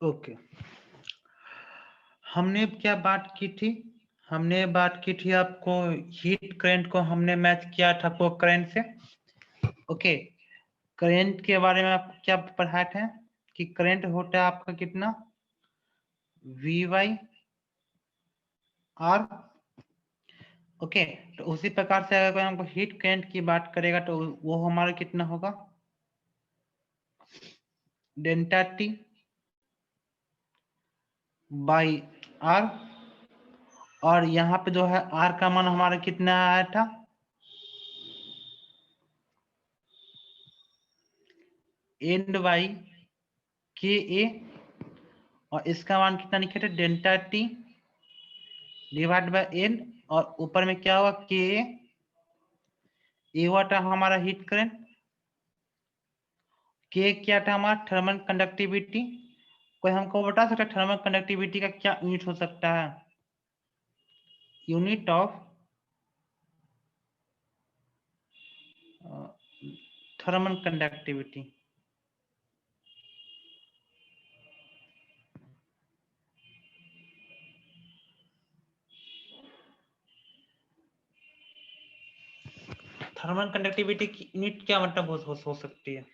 Okay, हमने क्या बात की थी? हमने बात की थी आपको हीट करंट को हमने मैच किया था को करंट से। ओके, करंट के बारे में आप क्या पढ़ा थे कि करंट होता है आपका कितना, वी वाई आर। ओके, तो उसी प्रकार से अगर कोई हमको हीट करंट की बात करेगा तो वो हमारा कितना होगा, डेल्टा टी बाई आर। और यहाँ पे जो है आर का मान हमारा कितना आया था, एन बाई के ए, और इसका मान कितना लिखे थे, delta T divide by N, और ऊपर में क्या हुआ, के ए हुआ था हमारा हीट करंट, के क्या था हमारा थर्मल कंडक्टिविटी। कोई हमको बता सकता है थर्मल कंडक्टिविटी का क्या यूनिट हो सकता है, unit of thermal conductivity. Thermal conductivity की यूनिट क्या मतलब हो सकती है,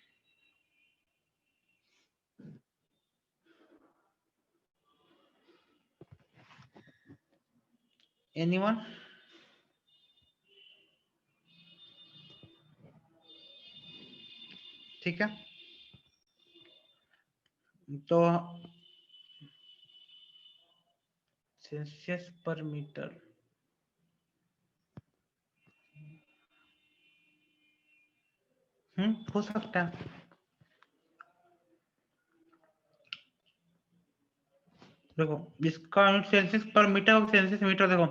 एनीवन? ठीक है, तो सेल्सियस पर मीटर, हो सकता है। देखो इसका यूनिट सेल्सियस पर मीटर और सेल्सियस मीटर, देखो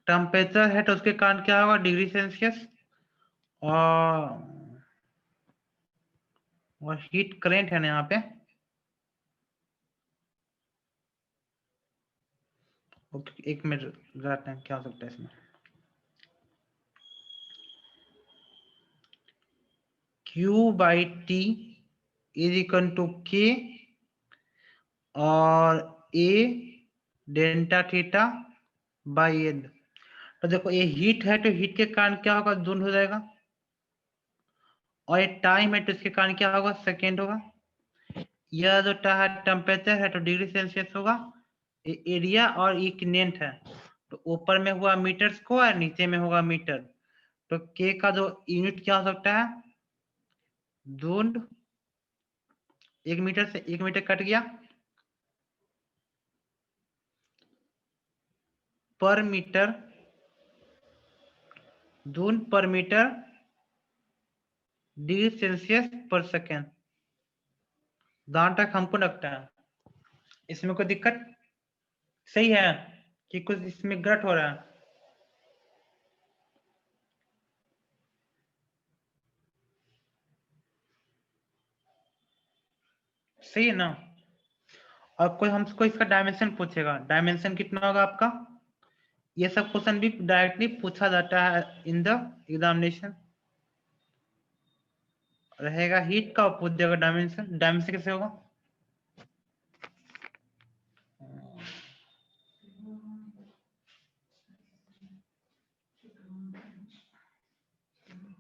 टेम्परेचर है तो उसके कारण क्या होगा, डिग्री सेल्सियस, और हीट करेंट है ना यहाँ पे। ओके, एक मिनट लगाते हैं क्या हो सकता है इसमें। Q by T is equal to K और A delta theta by N. तो देखो ये हीट है तो हीट के कारण क्या होगा, जूल हो जाएगा, और ये टाइम है तो इसके कारण क्या होगा, सेकेंड होगा। यह जो टेम्परेचर है तो डिग्री सेल्सियस होगा, एरिया और इक्नेंट है तो ऊपर में हुआ मीटर स्क्वायर, नीचे में होगा मीटर। तो के का जो यूनिट क्या हो सकता है, जूल। एक मीटर से एक मीटर कट गया, per meter, joule per meter degree Celsius per second. जहां तक हमको लगता है इसमें कोई दिक्कत सही है कि कुछ इसमें गलत हो रहा है, सही है ना? और कोई हमको इसका डायमेंशन पूछेगा, डायमेंशन कितना होगा आपका, ये सब क्वेश्चन भी डायरेक्टली पूछा जाता है इन द एग्जामिनेशन। रहेगा हीट का और पूछ देगा डायमेंशन, डायमेंशन कैसे होगा,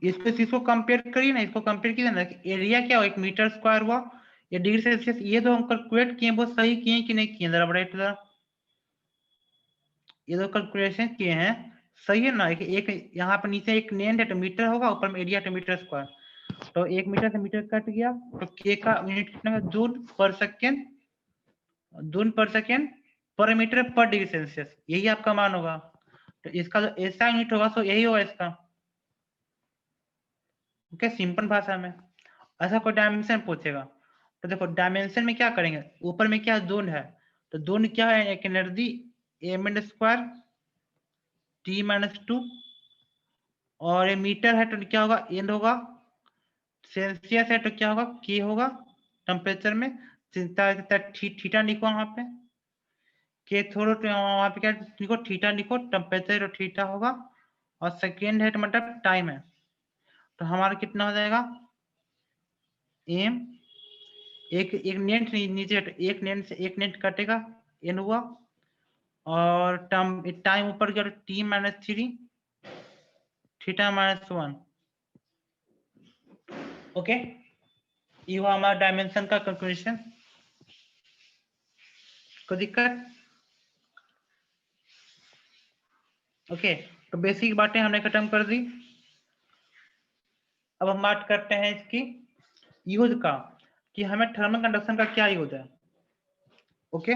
इसको कंपेयर करिए ना, इसको कंपेयर कीजिए ना, एरिया क्या हो, एक मीटर स्क्वायर हुआ, या डिग्री सेल्सियस, ये तो हम कैलकुलेट किए वो सही किए कि नहीं किए, जरा बड़ा जरा, ये तो कैलकुलेशन किए हैं, सही है ना? एक यहाँ पर नीचे एक नेम है तो मीटर होगा, ऊपर में एरिया तो मीटर स्क्वायर, तो एक मीटर से मीटर कट गया तो के का यूनिट कितना, जूल पर सेकेंड, जूल पर सेकेंड पर मीटर पर डिग्री सेल्सियस, यही आपका मान होगा। तो इसका जो ऐसा यूनिट होगा तो यही होगा इसका। ओके, सिंपल भाषा में। ऐसा कोई डायमेंशन पूछेगा तो देखो डायमेंशन में क्या करेंगे, ऊपर में क्या जोन है, तो जोन क्या है, एक energy M N square T minus two, और ये मीटर है तो क्या होगा, एन होगा, सेल्सियस है तो क्या होगा, के होगा, टेम्परेचर में थीटा लिखो वहां पे, के थोड़ा तो वहां पे क्या लिखो, थीटा लिखो, टेम्परेचर तो थीटा होगा, और सेकेंड है तो मतलब टाइम है, तो हमारा कितना हो जाएगा, एम एक एक नेट नीचे एक नेट से एक नेट कटेगा n हुआ और टाइम ऊपर गया t minus 3 theta minus 1 okay ये हुआ हमारा डायमेंशन का कैलकुलेशन कोई दिक्कत ओके तो बेसिक बातें हमने खत्म कर दी अब हम बात करते हैं इसकी यूज का कि हमें थर्मल कंडक्शन का क्या यूज है ओके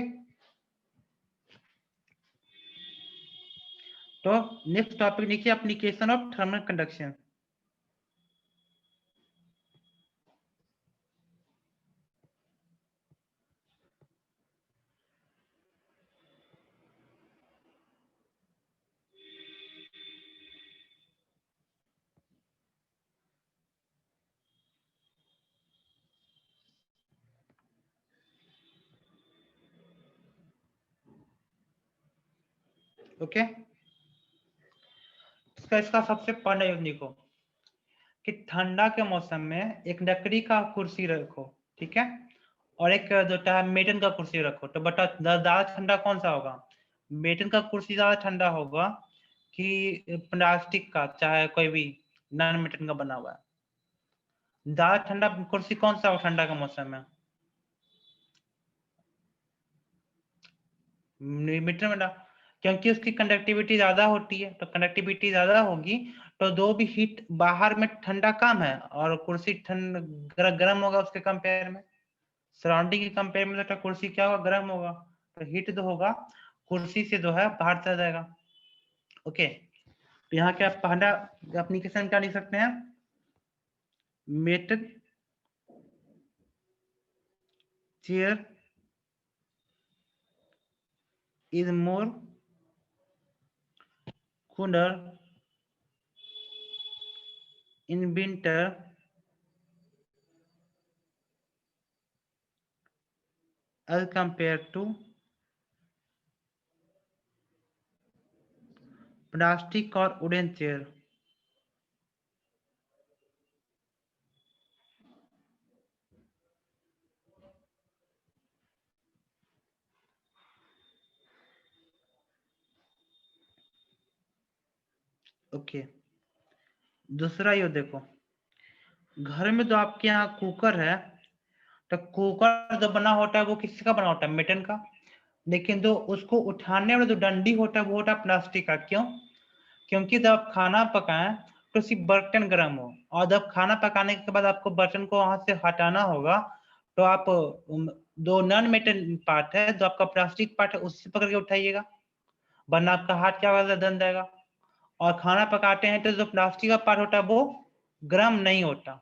तो नेक्स्ट टॉपिक लिखिए application of thermal conduction okay इसका सबसे पहला यूज लिखो कि ठंडा के मौसम में एक लकड़ी का कुर्सी रखो ठीक है और एक जो मेटल का कुर्सी रखो तो बता ज्यादा ठंडा कौन सा होगा मेटल का कुर्सी ज्यादा ठंडा होगा कि प्लास्टिक का चाहे कोई भी नॉन मेटल का बना हुआ है ज्यादा ठंडा कुर्सी कौन सा हो ठंडा का मौसम में मीटर में क्योंकि उसकी कंडक्टिविटी ज्यादा होती है तो कंडक्टिविटी ज्यादा होगी तो दो भी हीट बाहर में ठंडा कम है और कुर्सी गर्म होगा उसके कंपेयर में सराउंडिंग के कंपेयर में तो कुर्सी क्या होगा गर्म होगा तो हीट जो होगा कुर्सी से जो है बाहर चला जाएगा ओके तो यहाँ क्या पहला एप्लीकेशन क्या लिख सकते हैं metal chair is more cooler in winter as compared to plastic or wooden chair okay दूसरा ये देखो घर में जो आपके यहाँ कुकर है तो कुकर जो बना होता है वो किसका बना होता है मेटल का लेकिन जो उसको उठाने वाला जो डंडी होता है वो होता है प्लास्टिक का क्यों क्योंकि जब आप खाना पकाएं तो सिर्फ बर्तन गर्म हो और जब खाना पकाने के बाद आपको बर्तन को वहां से हटाना होगा तो आप दो नॉन मेटल पार्ट है जो आपका प्लास्टिक पार्ट है उससे पकड़ के उठाइएगा वरना आपका हाथ क्या होगा दन जाएगा और खाना पकाते हैं तो जो प्लास्टिक का पार्ट होता है वो गर्म नहीं होता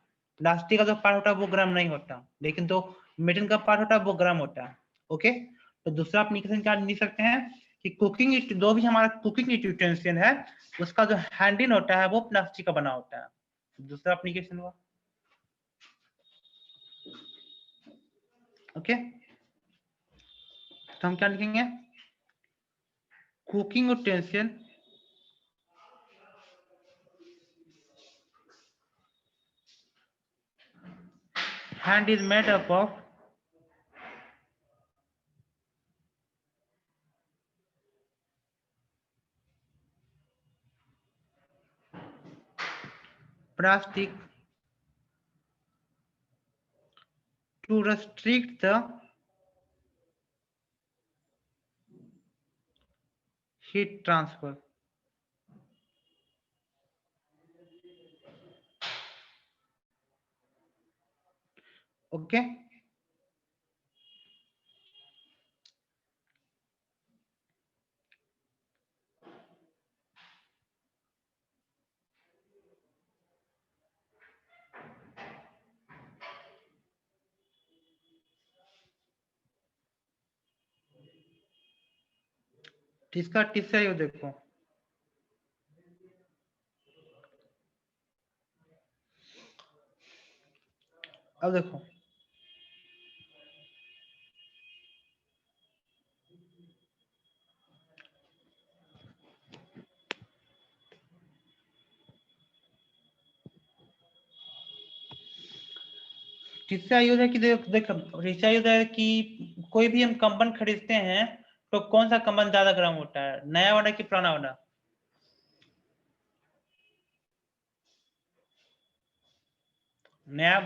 प्लास्टिक का जो पार्ट होता है वो गर्म नहीं होता लेकिन जो मेटल का पार्ट होता है वो गर्म होता है ओके तो दूसरा एप्लीकेशन क्या लिख सकते हैं कि कुकिंग जो भी हमारा कुकिंग यूटेंसिल है उसका जो हैंडल होता है वो प्लास्टिक का बना होता है दूसरा एप्लीकेशन हुआ ओके तो हम क्या लिखेंगे cooking utensil hand is made up of plastic to restrict the heat transfer okay इसका तीसरा ये देखो अब देखो किससे यूज है कि देख इससे यूज है कि कोई भी हम कंपन खरीदते हैं तो कौन सा कंपन ज्यादा गर्म होता है, नया वाला कि पुराना वाला? नया।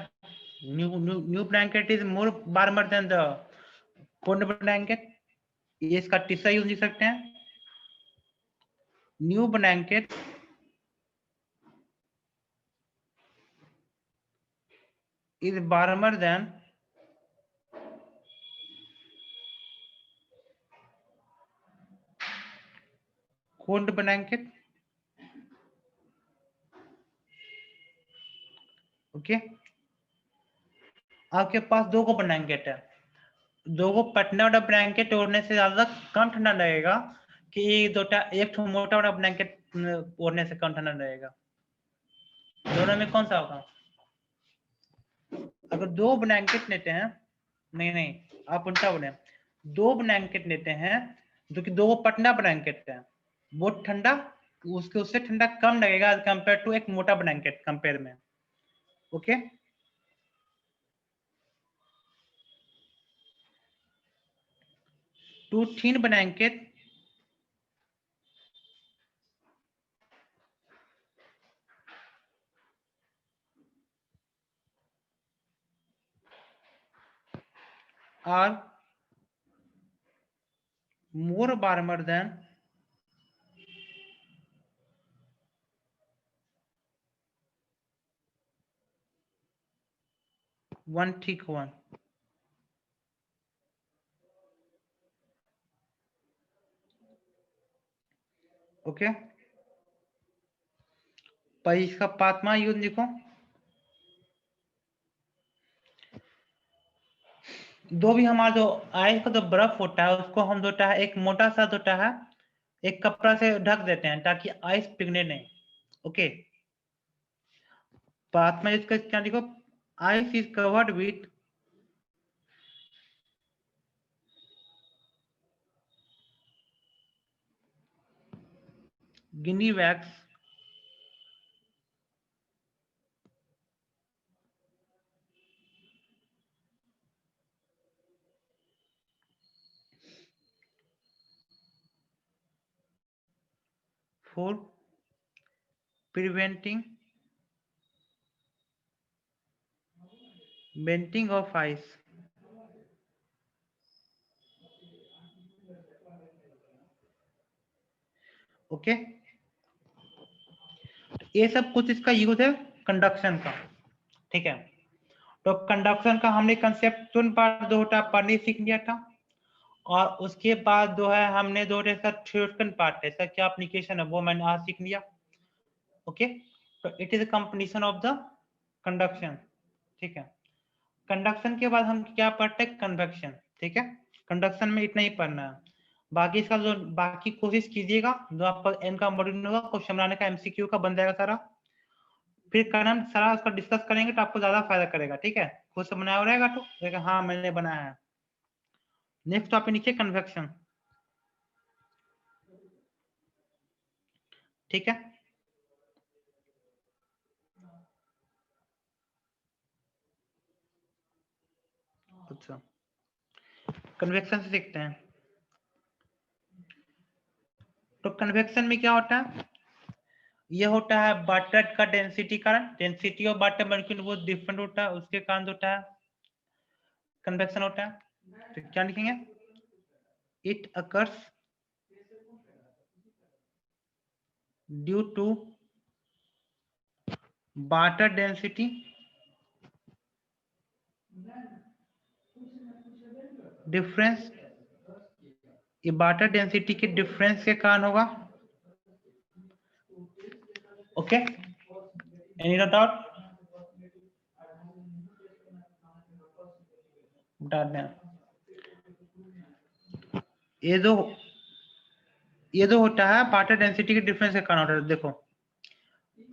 New blanket is more warmer than the cold blanket. ये इसका तीसरा यूज लिख सकते हैं, new blanket is warmer than cold blanket. Okay, आपके पास दो को ब्लैंकेट है, दो को पटना वाला ब्लैंकेट ओढ़ने से ज्यादा कम ठंडा लगेगा कि एक मोटा वाला ब्लैंकेट ओढ़ने से कम ठंडा लगेगा? दोनों में कौन सा होगा? अगर दो ब्लैंकेट लेते हैं, नहीं आप उल्टा बोले, दो ब्लैंकेट लेते हैं जो कि दो पटना ब्लैंकेट है, वो ठंडा उससे ठंडा कम लगेगा कंपेयर टू एक मोटा ब्लैंकेट कंपेयर में। Okay, two thin blanket are more warmer than one thick one। Okay, पर इसका पातमा यूज लिखो। दो भी हमारा जो आइस का जो बर्फ होता है उसको हम होता है एक मोटा सा होता है, एक कपड़ा से ढक देते हैं ताकि आइस पिघले नहीं। ओके, पातमा यूज कर क्या लिखो, ice is covered with Guinea wax for preventing melting of ice। Okay, ये सब कुछ इसका यूज है कंडक्शन का। ठीक है, तो कंडक्शन का हमने कंसेप्ट तुरंत बार दो पढ़ने सीख लिया था, और उसके बाद जो है हमने दो इसका थ्योरेटिकल पार्ट है, इसका क्या एप्लीकेशन है वो मैंने आज सीख लिया। ओके, तो it is competition of the conduction. ठीक है, कंडक्शन के बाद हम क्या पढ़ते हैं, कन्वेक्शन। ठीक है, कंडक्शन में इतना ही पढ़ना है, बाकी इसका जो बाकी कोशिश कीजिएगा, जो आपका एन का मॉड्यूल होगा क्वेश्चन बनाने का एमसीक्यू का बन जाएगा सारा, फिर कल हम सारा उसका डिस्कस करेंगे तो आपको ज्यादा फायदा करेगा। ठीक है, खुद से बनाया रहेगा तो देखा हाँ मैंने बनाया है। नेक्स्ट टॉपिक नीचे कन्वेक्शन। ठीक है, अच्छा कन्वेक्शन से सीखते हैं। तो कन्वेक्शन में क्या होता है, ये होता है वाटर का डेंसिटी कारण, डेंसिटी ऑफ वाटर मॉलिक्यूल वो डिफरेंट होता है, उसके कारण होता है कन्वेक्शन होता है। तो क्या लिखेंगे, it occurs due to water density difference, ये वाटर डेंसिटी के डिफरेंस के कारण होगा। Okay, any doubt? ये जो होता है वाटर डेंसिटी के डिफरेंस के कारण होता है। देखो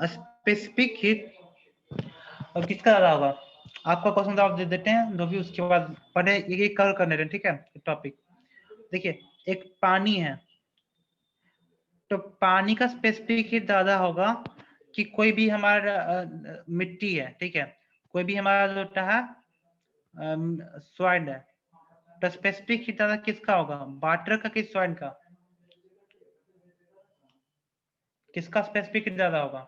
स्पेसिफिक हीट, और किसका ज्यादा होगा, आपका क्वेश्चन जवाब दे देते हैं जो भी, उसके बाद पहले एक कवर करने दें। ठीक है, टॉपिक देखिए, एक पानी है तो पानी का स्पेसिफिक हीट ज्यादा होगा कि कोई भी हमारा मिट्टी है। ठीक है, कोई भी हमारा जो होता है सॉइल है, तो स्पेसिफिक हीट ज्यादा किसका होगा, वाटर का कि सॉइल का, किसका स्पेसिफिक हीट ज्यादा होगा?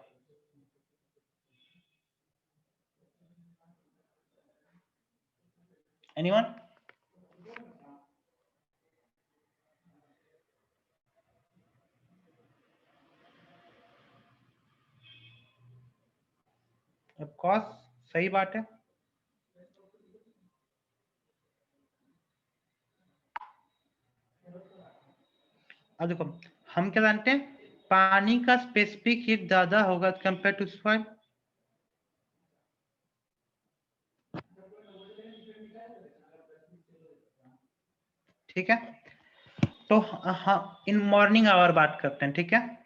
एनीवन? ऑफ कोर्स सही बात है। अब देखो हम क्या जानते हैं, पानी का स्पेसिफिक हीट ज्यादा होगा कंपेयर टू सॉइल। ठीक है, तो हाँ इन मॉर्निंग आवर बात करते हैं, ठीक है।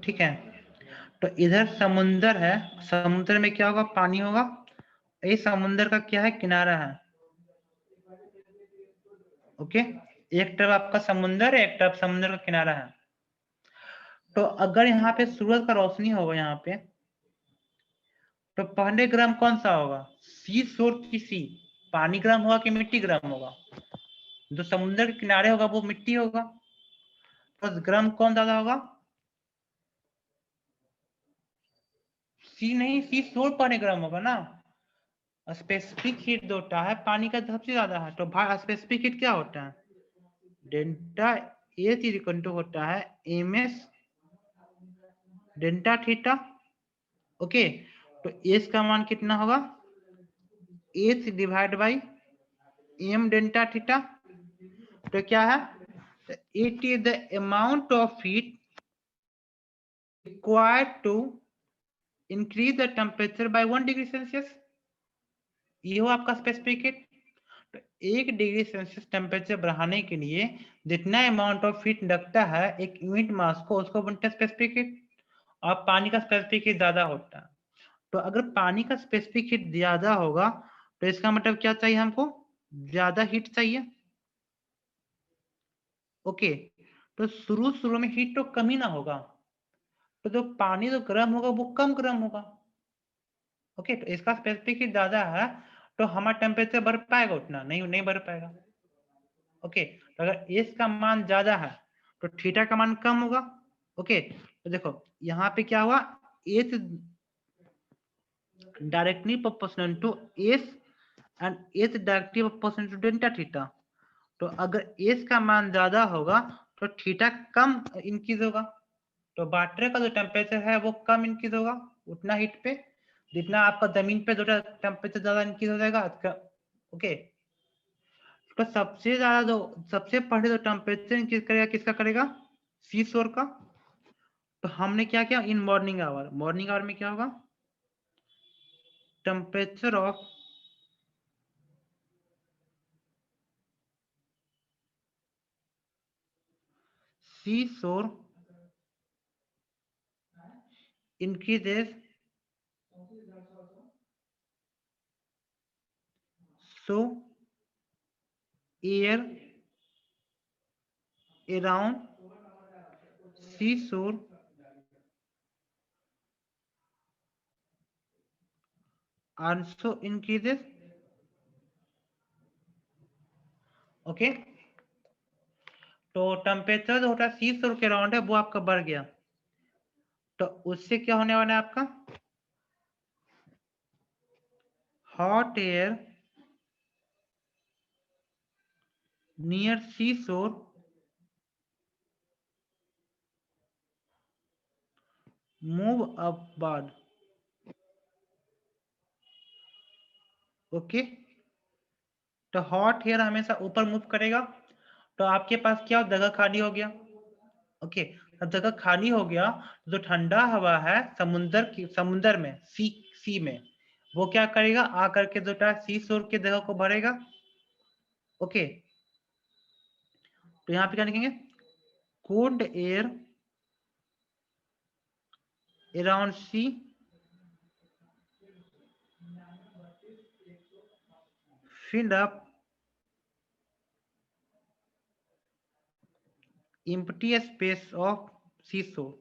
ठीक है, तो इधर समुंदर है, समुद्र में क्या होगा, पानी होगा, ये समुंदर का क्या है, किनारा है। ओके, एक तरफ आपका समुंदर है, एक तरफ समुंदर का किनारा है। तो अगर यहाँ पे सूरज का रोशनी होगा यहाँ पे, तो पहले ग्राम कौन सा होगा, सी शोर की सी, पानी ग्राम होगा कि मिट्टी ग्राम होगा? जो समुद्र के किनारे होगा वो मिट्टी होगा, तो ग्राम कौन ज्यादा होगा, सी नहीं, सी शोर पानी ग्राम होगा ना। स्पेसिफिक हीट जो होता है पानी का सबसे ज्यादा है, तो भाई स्पेसिफिक हीट क्या होता है, डेल्टा एच इक्वल टू होता है M S delta theta. Okay, तो एच का मान कितना होगा, H divide by M delta theta. तो क्या है, it is the amount of heat required to increase the temperature by 1 degree Celsius. ये हो आपका स्पेसिफिक हीट। तो 1 डिग्री सेल्सियस टेम्परेचर बढ़ाने के लिए जितना अमाउंट ऑफ हीट लगता है एक यूनिट मास को, उसको बोलते हैं स्पेसिफिक हीट। और पानी का स्पेसिफिक हीट ज्यादा होता है, तो अगर पानी का स्पेसिफिक हीट ज्यादा होगा तो इसका मतलब क्या चाहिए हमको, ज्यादा हीट चाहिए। ओके, तो शुरू में हीट तो कम ही ना होगा, तो जो पानी जो गर्म होगा वो कम गर्म होगा। ओके, तो इसका स्पेसिफिक हीट ज्यादा है, तो हमारा टेम्परेचर बढ़ पाएगा, उतना नहीं नहीं बढ़ पाएगा। ओके, तो अगर एस का मान ज्यादा है तो थीटा का मान कम होगा। ओके, तो देखो यहाँ पे क्या हुआ, S directly proportional to S and S directly proportional to delta theta. तो अगर एस का मान ज्यादा होगा तो थीटा कम इंक्रीज होगा, तो वाटर का जो टेम्परेचर है वो कम इंक्रीज होगा उतना हीट पे, जितना आपका जमीन पे जो टेम्परेचर ज्यादा इंक्रीज हो जाएगा। ओके, तो सबसे पहले जो टेम्परेचर इंक्रीज करेगा किसका करेगा, सी शोर का। तो हमने क्या किया, इन मॉर्निंग आवर में क्या होगा, टेम्परेचर ऑफ सी शोर increases so air around seashore also increases। Okay, तो टेम्परेचर जो होता है सी शोर के अराउंड है वो आपका बढ़ गया, तो उससे क्या होने वाला है आपका, हॉट एयर नियर सी शोर मूव अपवर्ड। ओके, तो हॉट एयर हमेशा ऊपर मूव करेगा, तो आपके पास क्या जगह खाली हो गया। ओके, अब जगह खाली हो गया, जो ठंडा हवा है समुंदर में सी में, वो क्या करेगा, आकर के जो सी शोर के जगह को भरेगा। ओके, तो यहाँ पे क्या लिखेंगे, cold air around sea filled up empty space of seashore.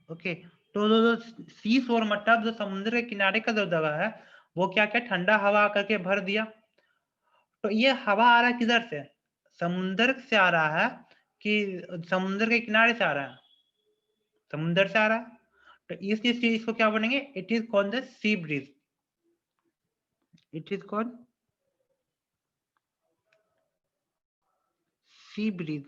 ओके, तो जो सी शोर मतलब जो समुद्र के किनारे का जो जगह है वो क्या क्या ठंडा हवा करके भर दिया। तो ये हवा आ रहा है किधर से? समुद्र से आ रहा है कि समुद्र के किनारे से आ रहा है? समुद्र से आ रहा है, तो इसलिए इसको क्या बोलेंगे? It is called the sea breeze. It is called sea breeze.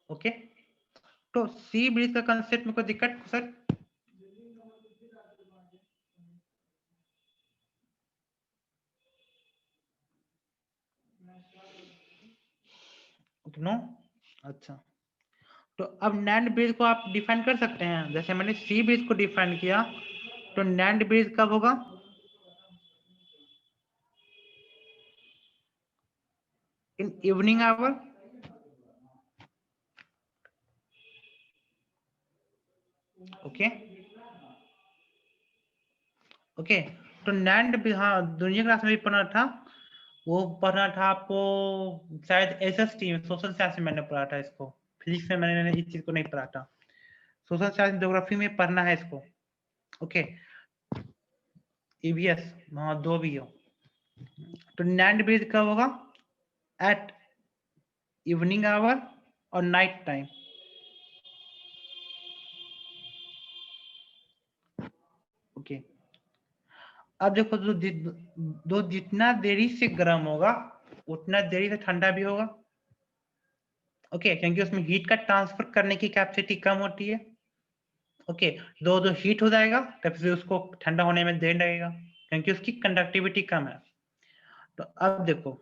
Okay, तो सी ब्रीज का कंसेप्ट में कोई दिक्कत सर? नो, अच्छा। तो अब नैंड ब्रिज को आप डिफाइन कर सकते हैं, जैसे मैंने सी ब्रिज को डिफाइन किया, तो नैंड ब्रिज कब होगा? In evening hour. Okay okay, तो नैंड, हाँ दुनिया क्लास में भी पढ़ना था, वो पढ़ना था आपको शायद एसएसटी में, सोशल साइंस में मैंने पढ़ा था इसको। फिजिक्स में मैंने इस चीज को नहीं पढ़ा था, सोशल साइंस ज्योग्राफी में पढ़ना है इसको। ओके, ईवीएस, हाँ दो भी हो। तो नैंड ब्रिज कब होगा? एट इवनिंग आवर और नाइट टाइम। ओके, अब देखो दो जितना देरी से गर्म होगा उतना देरी से ठंडा भी होगा। ओके, क्योंकि उसमें हीट का ट्रांसफर करने की कैपेसिटी कम होती है। ओके, दो हीट हो जाएगा तब फिर उसको ठंडा होने में देर लगेगा क्योंकि उसकी कंडक्टिविटी कम है। तो अब देखो,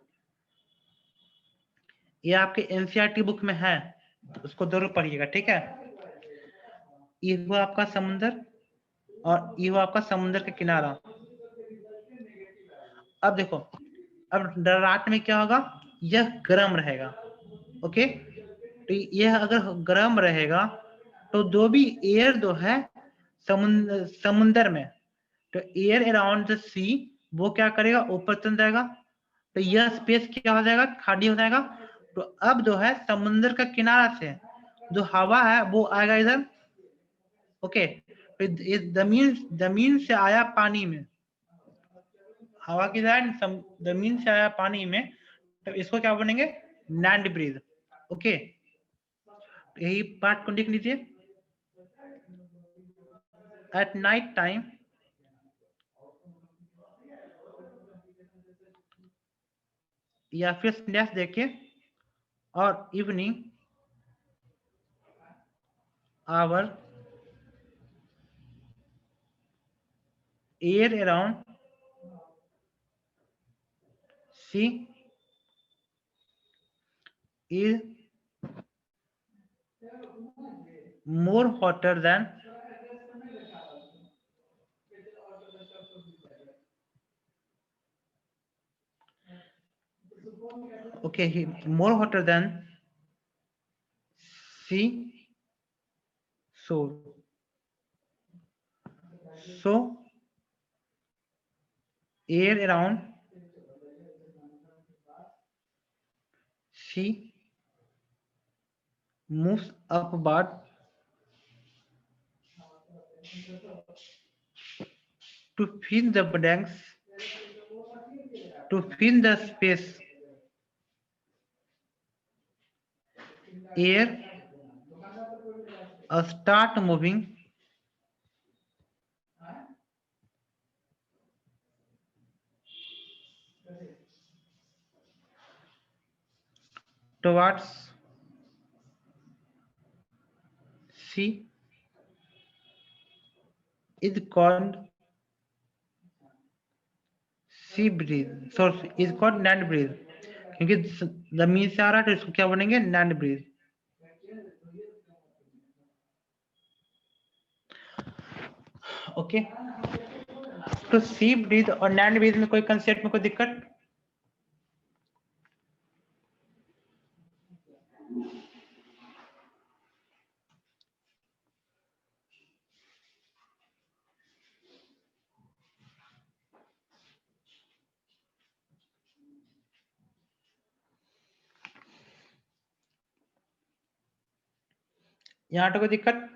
ये आपके एनसीईआरटी बुक में है, उसको जरूर पढ़िएगा, ठीक है। ये हुआ आपका समुंदर और ये हुआ आपका समुंदर का किनारा। अब देखो, अब रात में क्या होगा? यह गर्म रहेगा। ओके, तो यह अगर गर्म रहेगा तो जो भी एयर जो है समुंदर में, तो एयर अराउंड द सी वो क्या करेगा? ऊपर चल जाएगा, तो यह स्पेस क्या हो जाएगा? खाली हो जाएगा। तो अब जो है समुंदर का किनारा से जो हवा है वो आएगा इधर। ओके, तो जमीन से आया पानी में, हवा की जमीन से आया पानी में, तो इसको क्या बनेंगे? Land bridge. ओके, यही पार्ट को लिख लीजिए। एट नाइट टाइम या फिर स्लैश देखिए, और evening hour air around sea is more hotter than more hotter than sea shore. So air around sea moves upward to fill the blanks, to fill the space. Air start moving towards sea is called sea breeze. Sorry, is called land breeze. क्योंकि जमीन से आ रहा है तो इसको क्या बनेंगे? Land bridge. Okay, तो सी ब्रिज और लैंड ब्रिज में कोई कंसेप्ट में कोई दिक्कत? यहाँ तो कोई दिक्कत?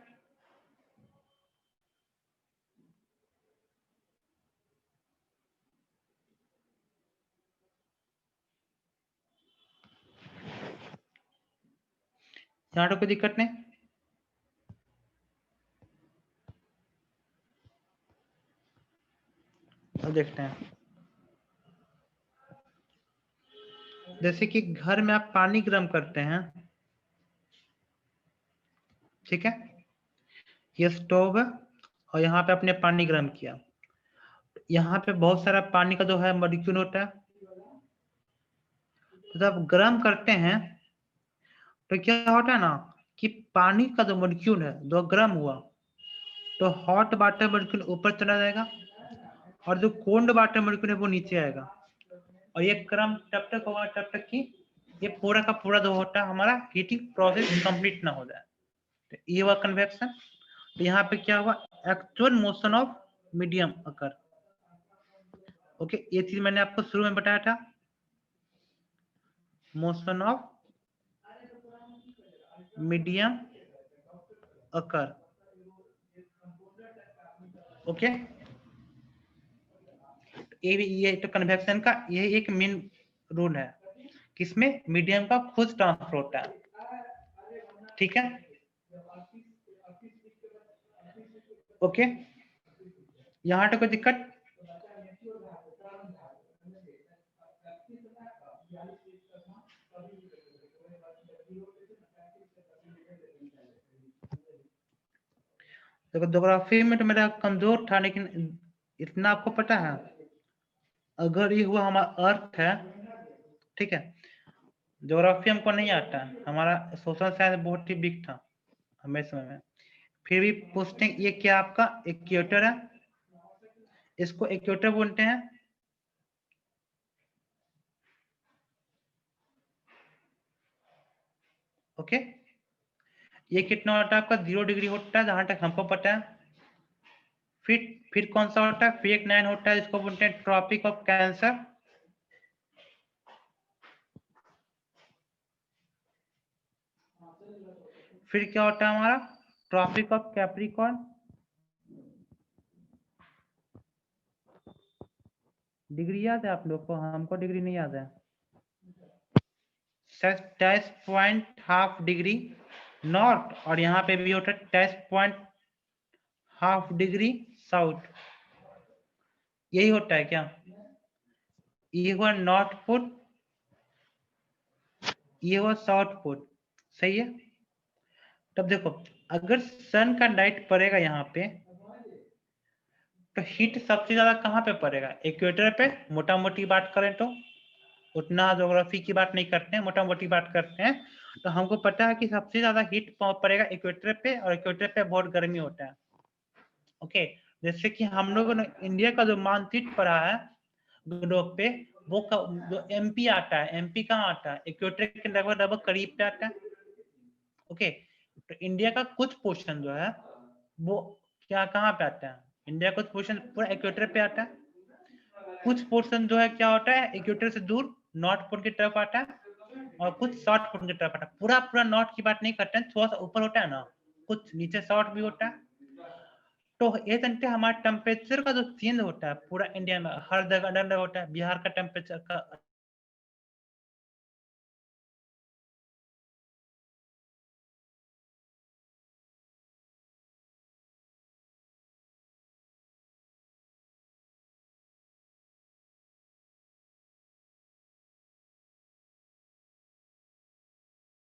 यहाँ तो कोई दिक्कत नहीं? अब देखते हैं, जैसे कि घर में आप पानी गर्म करते हैं, ठीक है, ये स्टोव है और यहाँ पे आपने पानी गर्म किया, यहाँ पे बहुत सारा पानी का जो है मॉलिक्यूल होता है, तो जब गर्म करते हैं तो क्या होता है ना कि पानी का जो मॉलिक्यूल है जो गर्म हुआ तो हॉट वाटर मॉलिक्यूल ऊपर चला जाएगा और जो कोल्ड वाटर मॉलिक्यूल है वो नीचे आएगा, और ये क्रम तब तक होगा तब तक कि ये पूरा का पूरा जो होता है हमारा हीटिंग प्रोसेस कंप्लीट ना हो जाए। तो ये हुआ कन्वेक्शन। तो यहाँ पे क्या हुआ, actual motion of medium occur. Okay, ये चीज मैंने आपको शुरू में बताया था, motion of medium occur. Okay, ये तो कन्वेक्शन का ये एक मेन रूल है, किसमें मीडियम का खुद ट्रांसफर होता है, ठीक है। ओके, यहाँ तो कोई दिक्कत? देखो ज्योग्राफी में तो मेरा कमजोर था, लेकिन इतना आपको पता है, अगर ये हुआ हमारा अर्थ है, ठीक है, ज्योग्राफी हमको नहीं आता, हमारा सोशल साइंस बहुत ही वीक था हमें समय में, फिर भी पूछते हैं ये क्या आपका इक्वेटर है, इसको इक्वेटर बोलते हैं। ओके, ये कितना होता है आपका 0 डिग्री होता है जहां तक हमको पता है। फिर कौन सा होता है, फिर एक 9 होता है जिसको बोलते हैं ट्रॉपिक ऑफ कैंसर। फिर क्या होता है हमारा ट्रॉपिक ऑफ कैप्रिकॉर्न। डिग्री याद है आप लोग को? हमको डिग्री नहीं याद है। 10.5 डिग्री नॉर्थ, और यहाँ पे भी होता है 10.5 डिग्री साउथ। यही होता है क्या? ये हुआ नॉर्थ पोल, ये हुआ साउथ पोल, सही है। तब देखो, अगर सन का लाइट पड़ेगा यहाँ पे तो हीट सबसे ज्यादा कहाँ पे पड़ेगा, इक्वेटर पे। मोटा मोटी बात करें तो, उतना ज्योग्राफी की बात नहीं करते हैं, मोटा मोटी बात करते हैं, तो हमको पता है कि सबसे ज्यादा हीट पड़ेगा इक्वेटर पे, और इक्वेटर पे बहुत गर्मी होता है। ओके, जैसे कि हम लोगों ने इंडिया का जो मानचित्र पढ़ा है ग्लोब पे, वो जो एमपी आता है, एमपी कहाँ आता है, इक्वेटर के लगभग लगभग करीब पे आता है। ओके, तो इंडिया का कुछ पोर्शन जो है वो क्या कहाँ पे आता है, इंडिया का कुछ पोर्शन पूरा इक्वेटर पे आता है, कुछ पोर्शन जो है क्या होता है इक्वेटर से दूर नॉर्थ पोल की तरफ आता है, और कुछ साउथ पोल की तरफ आता है। पूरा पूरा नॉर्थ की बात नहीं करते हैं, थोड़ा सा ऊपर होता है ना, कुछ नीचे साउथ भी होता है। तो ये जानते हैं हमारा टेम्परेचर का जो चेंज होता है पूरा इंडिया में हर जगह अलग अलग होता है। बिहार का टेम्परेचर का